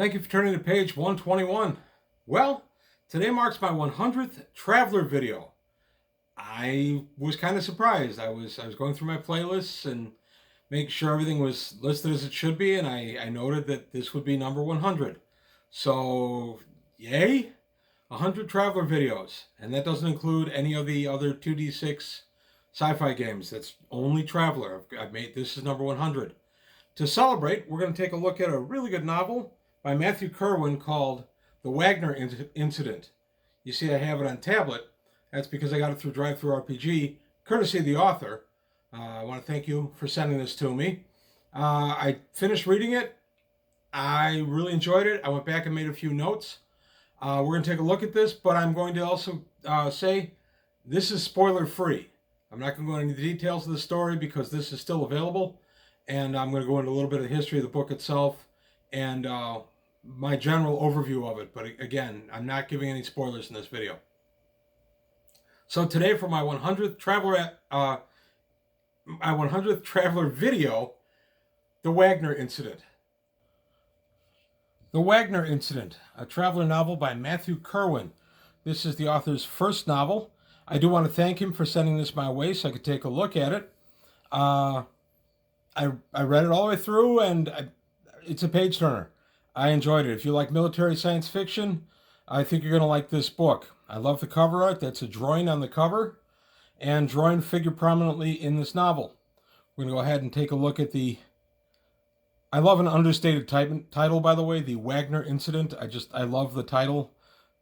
Thank you for turning to page 121. Well, today marks my 100th Traveler video. I was kind of surprised. I was going through my playlists and making sure everything was listed as it should be, and I noted that this would be number 100. So, yay! 100 Traveler videos. And that doesn't include any of the other 2D6 sci-fi games. That's only Traveler. I've made this is number 100. To celebrate, we're going to take a look at a really good novel by Matthew Kirwan called The Wagner Incident. You see I have it on tablet. That's because I got it through DriveThruRPG, courtesy of the author. I want to thank you for sending this to me. I finished reading it. I really enjoyed it. I went back and made a few notes. We're going to take a look at this, but I'm going to also say this is spoiler-free. I'm not going to go into the details of the story because this is still available, and I'm going to go into a little bit of the history of the book itself and my general overview of it. But again, I'm not giving any spoilers in this video. So today, for my 100th Traveler video, The Wagner Incident. The Wagner Incident, a Traveler novel by Matthew Kirwan. This is the author's first novel. I do want to thank him for sending this my way so I could take a look at it. I read it all the way through, and it's a page turner. I enjoyed it. If you like military science fiction, I think you're going to like this book. I love the cover art. That's a drawing on the cover, and drawing figure prominently in this novel. We're going to go ahead and take a look at the... I love an understated title, by the way, The Wagner Incident. I love the title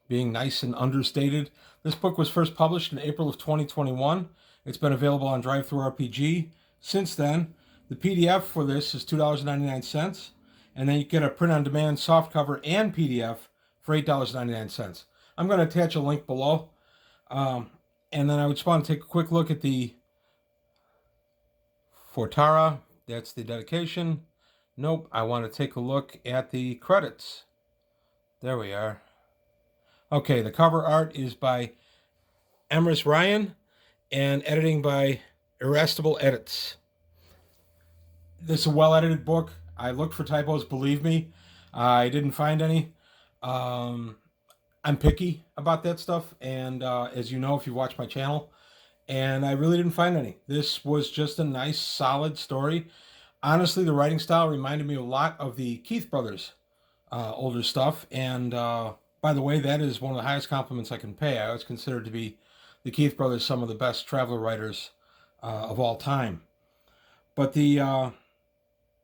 being nice and understated. This book was first published in April of 2021. It's been available on DriveThruRPG since then. The PDF for this is $2.99, and then you get a print-on-demand softcover and PDF for $8.99. I'm going to attach a link below, and then I just want to take a quick look at the Fortara. That's the dedication. Nope, I want to take a look at the credits. There we are. Okay, the cover art is by Emrys Ryan, and editing by Irresistible Edits. This is a well-edited book. I looked for typos, believe me. I didn't find any. I'm picky about that stuff, and as you know, if you watch my channel, and I really didn't find any. This was just a nice, solid story. Honestly, the writing style reminded me a lot of the Keith brothers' older stuff, and by the way, that is one of the highest compliments I can pay. I always consider to be the Keith brothers some of the best Traveler writers of all time. But the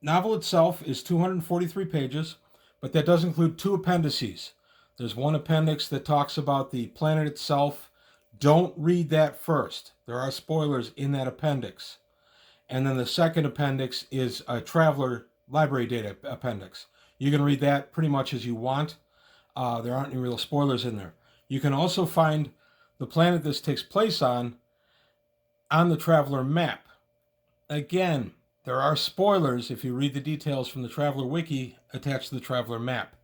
novel itself is 243 pages, but that does include two appendices. There's one appendix that talks about the planet itself. Don't read that first. There are spoilers in that appendix. And then the second appendix is a Traveler library data appendix. You can read that pretty much as you want. There aren't any real spoilers in there. You can also find the planet this takes place on the Traveler map. Again, there are spoilers if you read the details from the Traveler Wiki attached to the Traveler map.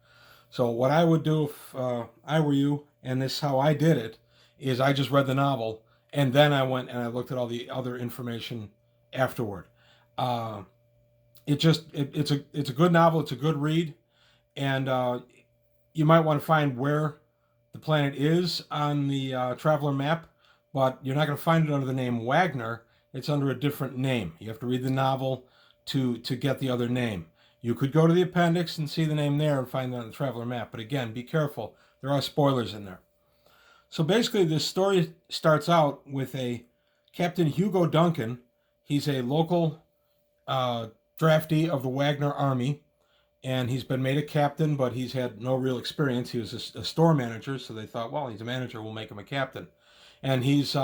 So what I would do if I were you, and this is how I did it, is I just read the novel, and then I went and I looked at all the other information afterward. It's a good novel. It's a good read, and you might want to find where the planet is on the Traveler map, but you're not going to find it under the name Wagner. It's under a different name. You have to read the novel to get the other name. You could go to the appendix and see the name there and find that on the Traveler map. But again, be careful. There are spoilers in there. So basically, this story starts out with a Captain Hugo Duncan. He's a local draftee of the Wagner Army, and he's been made a captain, but he's had no real experience. He was a store manager, so they thought, well, he's a manager, we'll make him a captain. And he's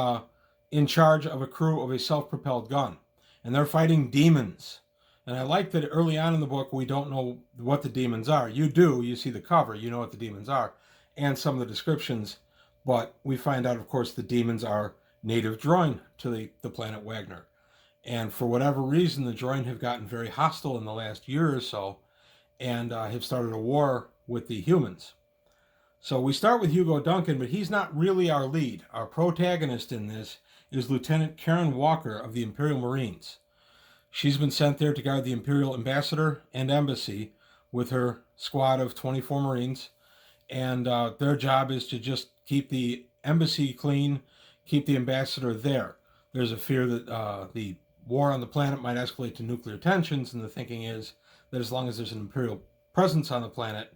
in charge of a crew of a self-propelled gun, and they're fighting demons. And I like that early on in the book, we don't know what the demons are. You do, you see the cover, you know what the demons are, and some of the descriptions, but we find out, of course, the demons are native Droin to the planet Wagner. And for whatever reason, the Droin have gotten very hostile in the last year or so, and have started a war with the humans. So we start with Hugo Duncan, but he's not really our lead. Our protagonist in this is Lieutenant Karen Walker of the Imperial Marines. She's been sent there to guard the Imperial ambassador and embassy with her squad of 24 Marines, and their job is to just keep the embassy clean, keep the ambassador there. There's a fear that the war on the planet might escalate to nuclear tensions, and the thinking is that as long as there's an Imperial presence on the planet,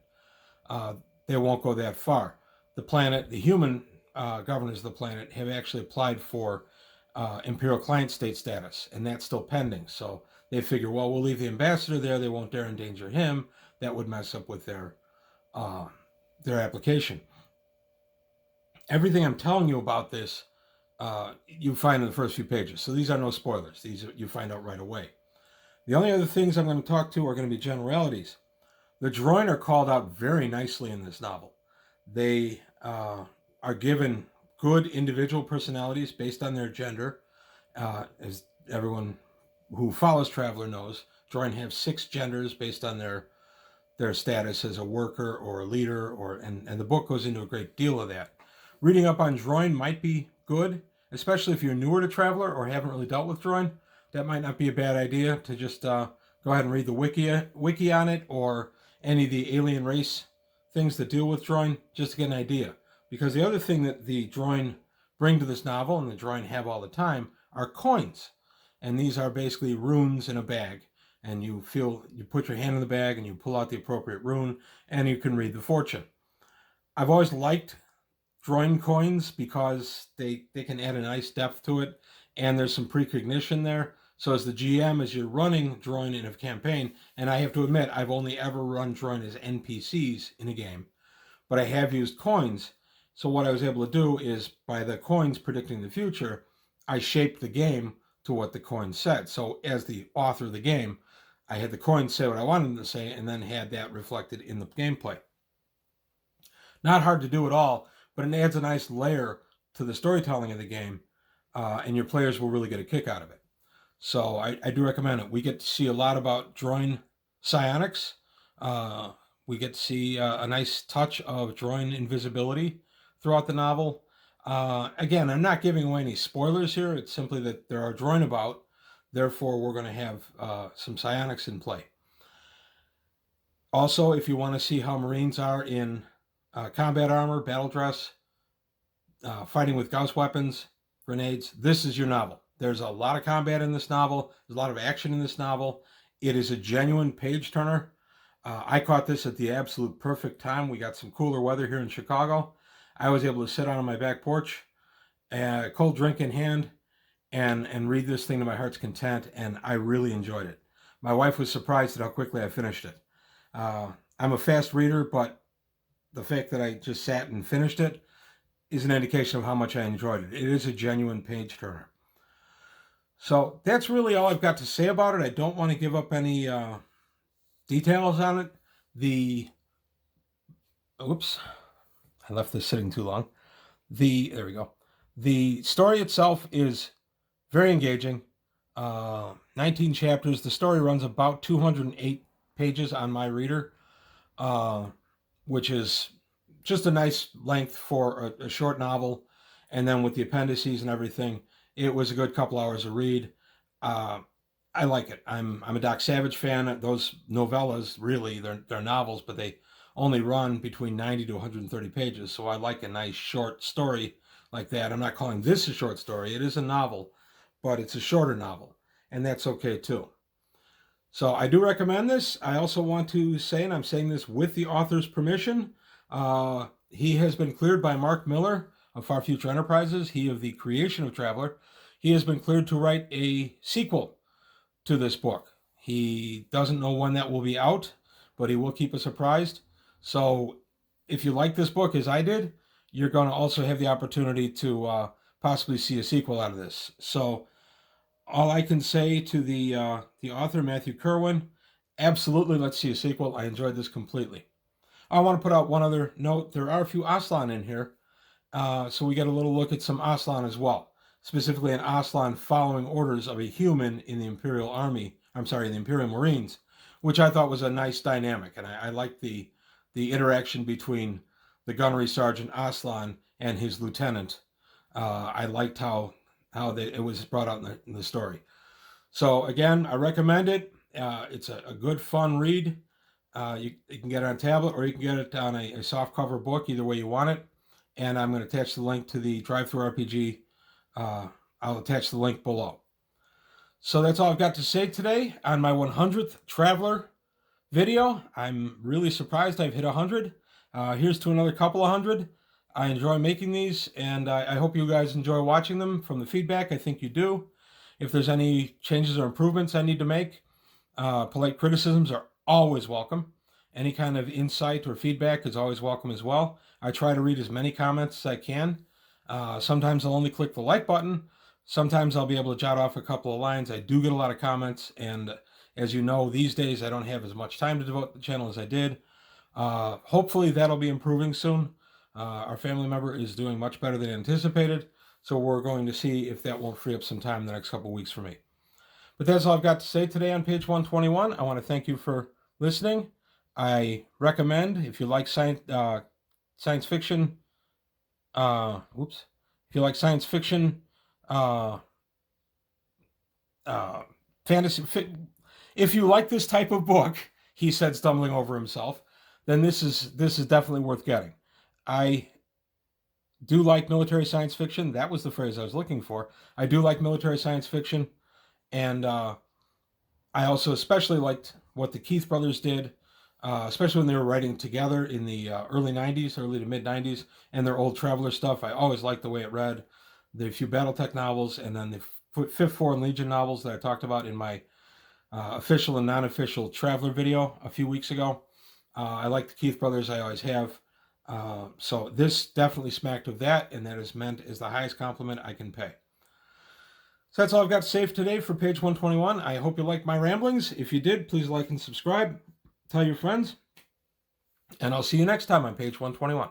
they won't go that far. The planet, the human governors of the planet, have actually applied for Imperial client state status, and that's still pending. So they figure, well, we'll leave the ambassador there. They won't dare endanger him. That would mess up with their application. Everything I'm telling you about this, you find in the first few pages. So these are no spoilers. These you find out right away. The only other things I'm going to talk to are going to be generalities. The Droin are called out very nicely in this novel. They are given good individual personalities based on their gender. As everyone who follows Traveller knows, Droin have 6 genders based on their status as a worker or a leader, and the book goes into a great deal of that. Reading up on Droin might be good, especially if you're newer to Traveller or haven't really dealt with Droin. That might not be a bad idea to just go ahead and read the wiki on it, or any of the alien race things that deal with Droin, just to get an idea. Because the other thing that the Droin bring to this novel, and the Droin have all the time, are coins. And these are basically runes in a bag. And you put your hand in the bag and you pull out the appropriate rune, and you can read the fortune. I've always liked Droin coins because they can add a nice depth to it, and there's some precognition there. So as the GM, as you're running Droin in a campaign, and I have to admit, I've only ever run Droin as NPCs in a game, but I have used coins. So what I was able to do is, by the coins predicting the future, I shaped the game to what the coins said. So as the author of the game, I had the coins say what I wanted them to say, and then had that reflected in the gameplay. Not hard to do at all, but it adds a nice layer to the storytelling of the game, and your players will really get a kick out of it. So I do recommend it. We get to see a lot about Droin psionics. We get to see a nice touch of Droin invisibility throughout the novel. Again, I'm not giving away any spoilers here. It's simply that there are Droin about. Therefore, we're going to have some psionics in play. Also, if you want to see how Marines are in combat armor, battle dress, fighting with Gauss weapons, grenades, this is your novel. There's a lot of combat in this novel. There's a lot of action in this novel. It is a genuine page turner. I caught this at the absolute perfect time. We got some cooler weather here in Chicago. I was able to sit out on my back porch, cold drink in hand, and read this thing to my heart's content, and I really enjoyed it. My wife was surprised at how quickly I finished it. I'm a fast reader, but the fact that I just sat and finished it is an indication of how much I enjoyed it. It is a genuine page turner. So that's really all I've got to say about it. I don't want to give up any details on it. Oops, I left this sitting too long. There we go. The story itself is very engaging. 19 chapters. The story runs about 208 pages on my reader, which is just a nice length for a short novel. And then with the appendices and everything, it was a good couple hours to read. I like it. I'm a Doc Savage fan. Those novellas, really, they're novels, but they only run between 90 to 130 pages. So I like a nice short story like that. I'm not calling this a short story. It is a novel, but it's a shorter novel, and that's okay too. So I do recommend this. I also want to say, and I'm saying this with the author's permission, he has been cleared by Mark Miller of Far Future Enterprises, he of the creation of Traveller. He has been cleared to write a sequel to this book. He doesn't know when that will be out, but he will keep us apprised. So if you like this book as I did, you're going to also have the opportunity to possibly see a sequel out of this. So all I can say to the author, Matthew Kerwin, absolutely, let's see a sequel. I enjoyed this completely. I want to put out one other note. There are a few Aslan in here, so we get a little look at some Aslan as well, specifically an Aslan following orders of a human in the Imperial Army, in the Imperial Marines, which I thought was a nice dynamic, and I liked the interaction between the gunnery sergeant Aslan and his lieutenant. I liked how it was brought out in the story. So again, I recommend it. It's a good, fun read. You can get it on tablet or you can get it on a soft cover book, either way you want it. And I'm going to attach the link to the Drive-Thru RPG. I'll attach the link below. So that's all I've got to say today on my 100th Traveler video. I'm really surprised I've hit 100. Here's to another couple of hundred. I enjoy making these, and I hope you guys enjoy watching them. From the feedback, I think you do. If there's any changes or improvements I need to make, polite criticisms are always welcome. Any kind of insight or feedback is always welcome as well. I try to read as many comments as I can. Sometimes I'll only click the like button. Sometimes I'll be able to jot off a couple of lines. I do get a lot of comments, and as you know, these days I don't have as much time to devote to the channel as I did. Hopefully that'll be improving soon. Our family member is doing much better than anticipated, so we're going to see if that won't free up some time the next couple of weeks for me. But that's all I've got to say today on page 121. I want to thank you for listening. I recommend, if you like science fiction, if you like science fiction, fantasy, if you like this type of book, he said, stumbling over himself, then this is definitely worth getting. I do like military science fiction. That was the phrase I was looking for. I do like military science fiction, and I also especially liked what the Keith brothers did, especially when they were writing together in the early to mid 90s, and their old Traveler stuff. I always liked the way it read. The few Battletech novels, and then the Fifth Foreign Legion novels that I talked about in my official and non-official Traveler video a few weeks ago. I like the Keith brothers. I always have. So this definitely smacked of that, and that is meant as the highest compliment I can pay. So that's all I've got to say for today for page 121. I hope you liked my ramblings. If you did, please like and subscribe. Tell your friends. And I'll see you next time on page 121.